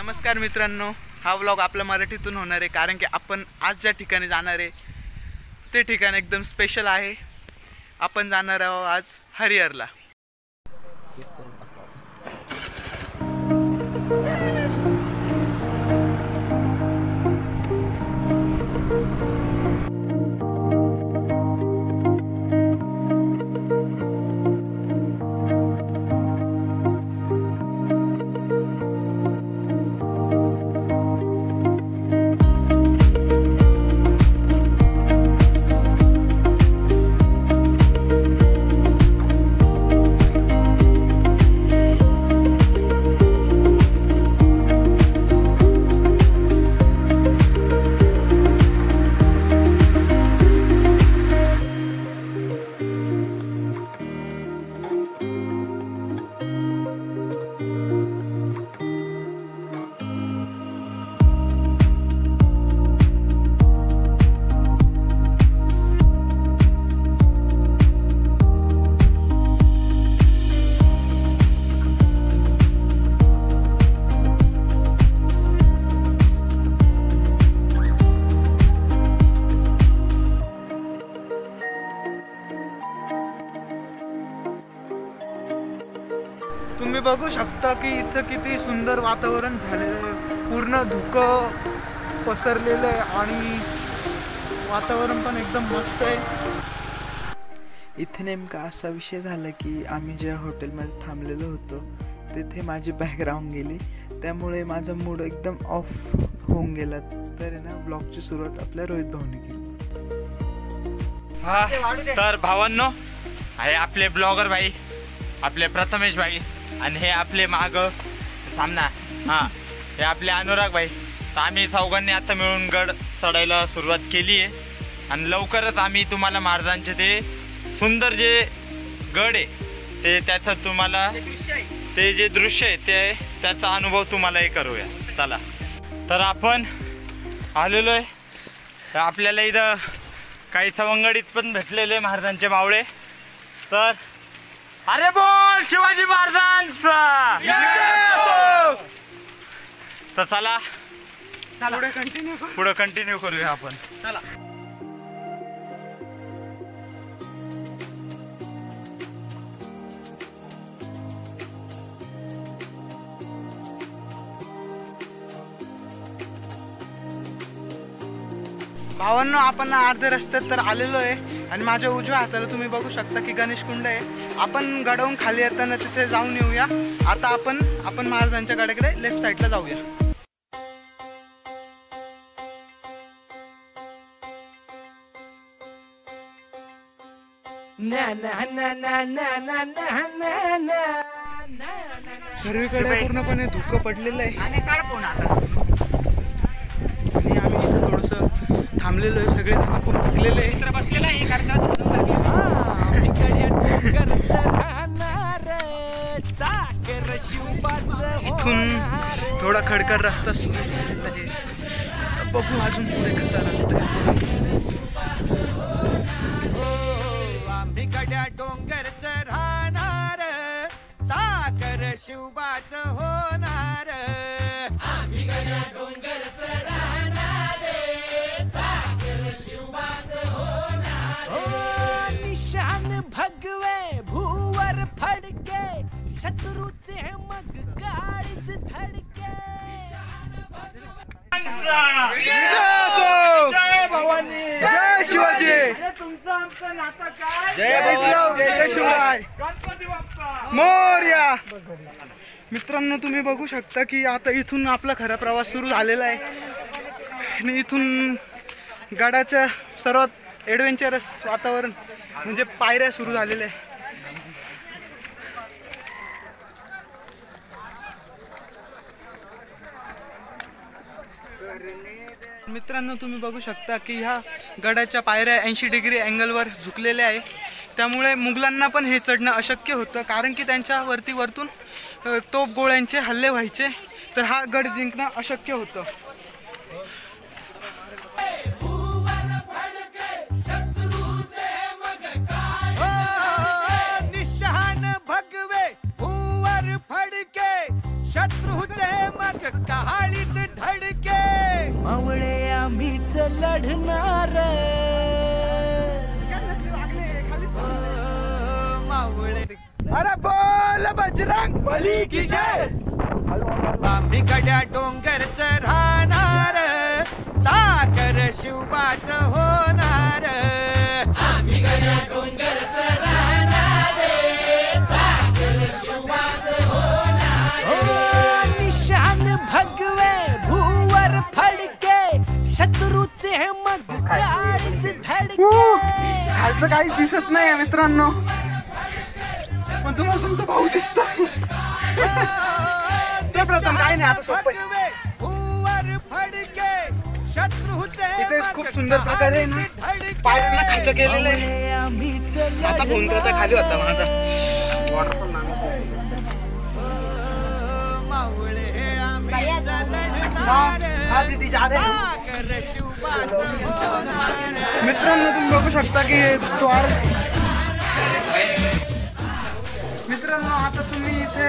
नमस्कार मित्रांनो, हा व्लॉग आपल्या मराठीतून होणार आहे कारण की आपण आज ज्या ठिकाणी जाणार आहे ते ठिकाण एकदम स्पेशल आहे। आपण जाणार आहोत आज हरिहरला। तुम्ही बघू शकता की इथं किती सुंदर वातावरण झालेलं आहे। पूर्ण धुकं पसरलेलं आहे आणि वातावरण पण एकदम मस्त आहे। इथे नेमका असा विषय झाला की आम्ही ज्या हॉटेलमध्ये थांबलेलो होतो तिथे माझी बॅग राहून गेली, त्यामुळे माझा मूड एकदम ऑफ होऊन गेला। तर ना ब्लॉगची सुरुवात आपल्या रोहित भाऊने केली। तर भावांनो, आहे आपले ब्लॉगर भाई, आपले प्रथमेश भाई, आणि हे आपले माग थांबना हे आपले अनुराग भाई। तर आम्ही चौघांनी आता मिळून गड चढायला सुरुवात केली आहे आणि लवकरच आम्ही तुम्हाला महाराजांचे ते सुंदर जे गड आहे ते त्याचं तुम्हाला ते जे दृश्य आहे ते त्याचा अनुभव तुम्हाला हे करूया। चला, तर आपण आलेलो आहे। आपल्याला इथं काही सवंगडीत पण भेटलेले महाराजांचे मावळे। तर अरे बोल शिवाजी महाराजांचा। तर चला पुढे कंटिन्यू करूया आपण। चला, भावांनो, आपण अर्ध्या रस्त्यात तर आलेलो आहे आणि माझ्या उजव्या हाताला तुम्ही बघू शकता की गणेश कुंड आहे। आपण गडावून खाली येताना तिथे जाऊन येऊया। आता आपण महाराजांच्या गडाकडे लेफ्ट साईडला जाऊया। सर्वीकडे पूर्णपणे धुकं पडलेलं आहे आणि आम्ही इथं थोडंसं थांबलेलो आहे। सगळे जण खूप थकलेले आहे, बसलेला आहे। इथून थोडा खडकर रस्ता सुरू झालेला आहे। बघू अजून पुढे कसा रस्ता आहे। आम्ही गड्या डोंगरच राहणार, साखर शिवबाच होणार। आम्ही गड्या डोंगरच राहणार, साखर शिवबाच होणार। निशान भगवे भूवर फडके, शत्रूचे मग काळीच धडके। जय भवानी, जय शिवाजी, तुमचं आमचं नातं काय? जय शिवाय, गणपती बाप्पा मोरया। मित्रांनो, तुम्ही बघू शकता की आता इथून आपला खरा प्रवास सुरू झालेला आहे आणि इथून गडाच्या सर्वात ॲडव्हेंचरस वातावरण म्हणजे पायऱ्या सुरू झालेल्या आहे। मित्रांनो, तुम्ही बघू शकता की ह्या गडाच्या पायऱ्या 80 डिग्री अँगलवर झुकलेल्या आहे, त्यामुळे मुघलांना पण हे चढणं अशक्य होतं कारण की त्यांच्या वरतून तोप गोळ्यांचे हल्ले व्हायचे, तर हा गड जिंकणं अशक्य होतं। निशान भगवे भूवर फडके, शत्रूचे मग मग कहाळीच धडके मावळे आम्हीच लढणार मावळे अरे बोल बजरंग बली की जय. आम्ही गड्या डोंगरच राहणार साखर शिवबाच होणार आम्ही गड्या डोंगरच राहणार साखर शिवबाच होणार निशान भगवे भूवर फडके शत्रूचे मग काळीच धडके खालचं काहीच दिसत नाही मित्रांनो, पण तुम्हाला तुमचा भाऊ दिसतो. ते प्रथम काही नाही, आता सोपं आहे. भूवर फडके शत्रूचे इथे खूप सुंदर प्रकारे ना पायऱ्यांना खालचं केलेलं आहे. आम्हीच आता फोन करता खाली होता माझा. मावळे आम्ही हा दीदी जा रहे हैं. साखर शिवबाच होणार मित्रांनो तुम्ही बघू शकता की द्वार. मित्रांनो आता तुम्ही इथे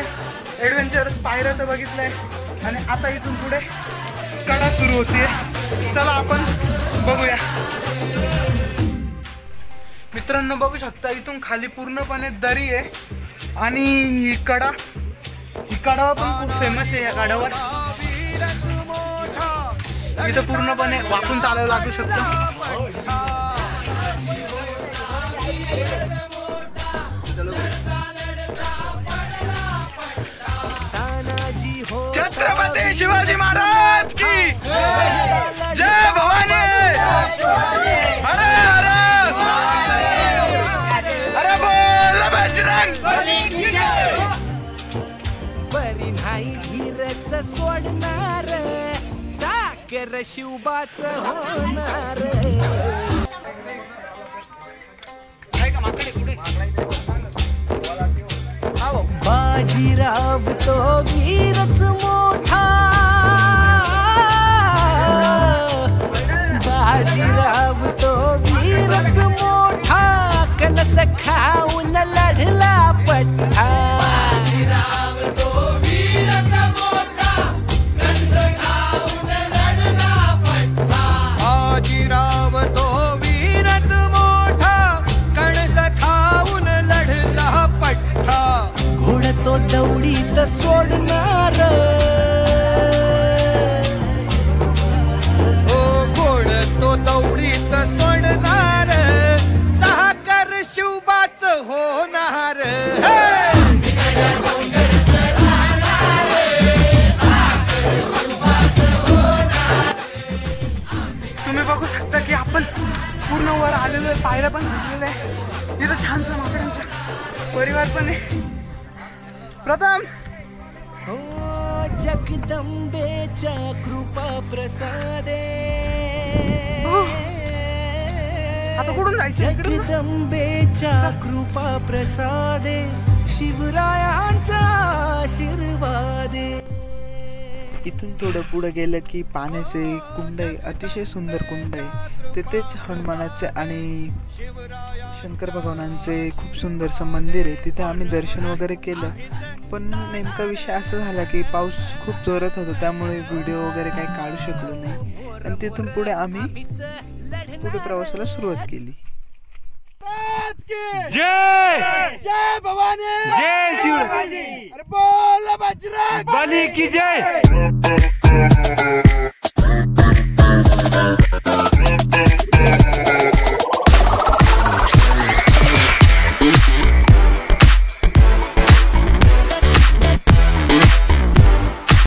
ॲडव्हेंचरस पायऱ्या तर बघितलंय आणि आता इथून पुढे कडा सुरू होतीये. चला आपण बघूया. मित्रांनो बघू शकता इथून खाली पूर्णपणे दरी आहे आणि ही कडा पण खूप फेमस आहे. या कडावर इथं पूर्णपणे वाकून चालावं लागू शकतं. छत्रपती शिवाजी महाराज की जय भवानी. अरे अरे बोल बजरंग बरी नाही धीरच सोडणार साखर शिवबाच होणार बाजीराव तो वीरच मोठा बाजीराव तो वीरच मोठा कणस खाऊन लढला पठ्ठा बाजीराव तो वीरच मोठा कणस खाऊन लढला पठ्ठा बाजीराव तो वीरच मोठा कणस खाऊन लढला पठ्ठा घोड तो दौडीत सोडणार ओ घोड तो दौडीत सोडणार साखर शिवबाच होणार तुम्ही बघू शकता की आपण पूर्ण वर आलेलो आहे. पायऱ्या पण सुटलेल्या आहे. इथं छानसा माकडांचा परिवार पण आहे. प्रथम हो जगदंबेच्या कृपा प्रसादे आता कुठून जायचं इकडून? जगदंबेच्या कृपा प्रसादे शिवरायांचा आशीर्वादे. इथून थोडं पुढे गेलं की पाण्याचे कुंड आहे, अतिशय सुंदर कुंड आहे. तिथेच हनुमानाचे आणि शंकर भगवानांचे खूप सुंदरसं मंदिर आहे. तिथे आम्ही दर्शन वगैरे केलं, पण नेमका विषय असा झाला की पाऊस खूप जोरात होता, त्यामुळे व्हिडिओ वगैरे काही काढू शकलो नाही. आणि तिथून पुढे आम्ही पुढे प्रवासाला सुरुवात केली. जय जय भवानी जय शिव अरे बोल बजरंग बली की जय.